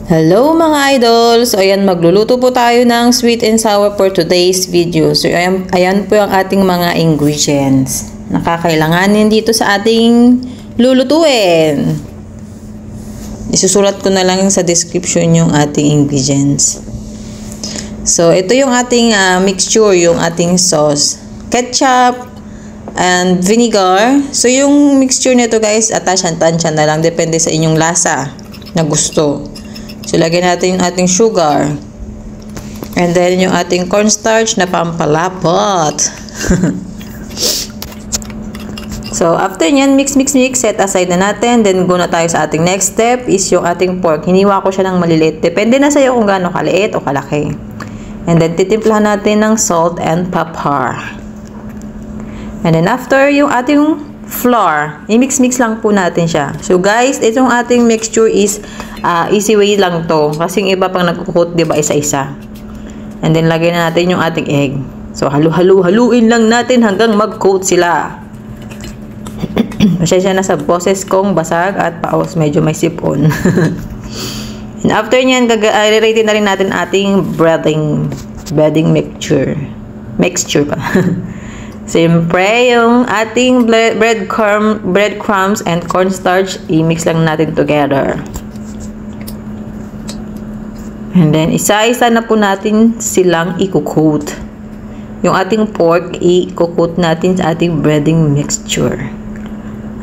Hello mga idol! So ayan, magluluto po tayo ng sweet and sour for today's video. So ayan po ang ating mga ingredients na kakailanganin dito sa ating lulutuin. Isusulat ko na lang sa description yung ating ingredients. So ito yung ating mixture, yung ating sauce. Ketchup and vinegar. So yung mixture nito guys, tansya na lang. Depende sa inyong lasa na gusto. So, lagyan natin yung ating sugar. And then, yung ating cornstarch na pampalapot. So, after nyan, mix. Set aside na natin. Then, go na tayo sa ating next step is yung ating pork. Hiniwa ko siya ng maliliit. Depende na sa'yo kung gaano kaliit o kalaki. And then, titimplahan natin ng salt and pepper. And then, after yung ating flour, i-mix lang po natin siya. So, guys, itong ating mixture is easy way lang to. Kasi yung iba pang nagkukot, diba, isa-isa. And then, lagay na natin yung ating egg. So, haluin lang natin hanggang mag-coat sila. Pasensya na sa boses kong basag at paos, medyo may sipon. And after nyan, i-rate na rin natin ating breading mixture. Mixture pa. Siyempre, yung ating breadcrumbs and cornstarch, i-mix lang natin together. And then, isa-isa na po natin silang i-coat. Yung ating pork, i-coat natin sa ating breading mixture.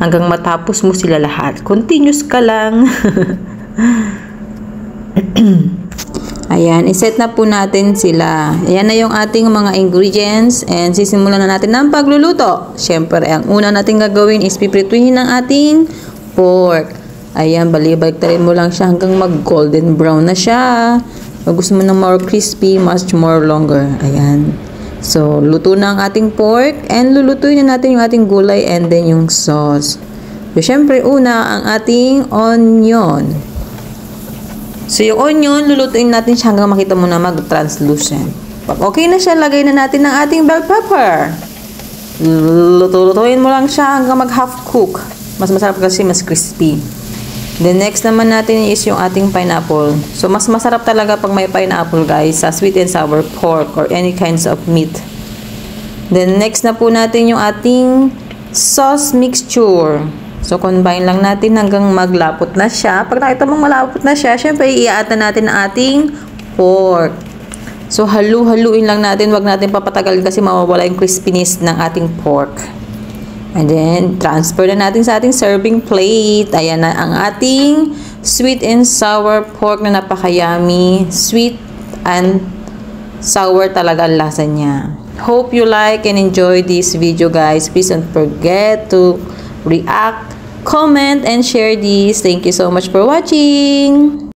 Hanggang matapos mo sila lahat. Continuous ka lang. Ayan, iset na po natin sila. Ayan na yung ating mga ingredients and sisimulan na natin ng pagluluto. Siyempre, ang una natin gagawin is piprituhin ng ating pork. Ayan, balik-tarin mo lang siya hanggang mag-golden brown na siya. Pag gusto mo na more crispy, much more longer. Ayan. So, luto na ang ating pork and lulutuin na natin yung ating gulay and then yung sauce. So, siyempre, una ang ating onion. So, yung onion, lulutuin natin siya hanggang makita mo na mag-translucent. Pag okay na siya, lagay na natin ng ating bell pepper. Lutuin mo lang siya hanggang mag-half cook. Mas masarap kasi mas crispy. Then, next naman natin is yung ating pineapple. So, mas masarap talaga pag may pineapple, guys, sa sweet and sour pork or any kinds of meat. Then, next na po natin yung ating sauce mixture. So, combine lang natin hanggang maglapot na siya. Pag nakita mong malapot na siya, syempre, iaatan natin ang ating pork. So, haluin lang natin. Huwag natin papatagalin kasi mawawala yung crispiness ng ating pork. And then, transfer na natin sa ating serving plate. Ayan na ang ating sweet and sour pork na napaka-yummy. Sweet and sour talaga ang lasa niya. Hope you like and enjoy this video, guys. Please don't forget to react, comment, and share this. Thank you so much for watching.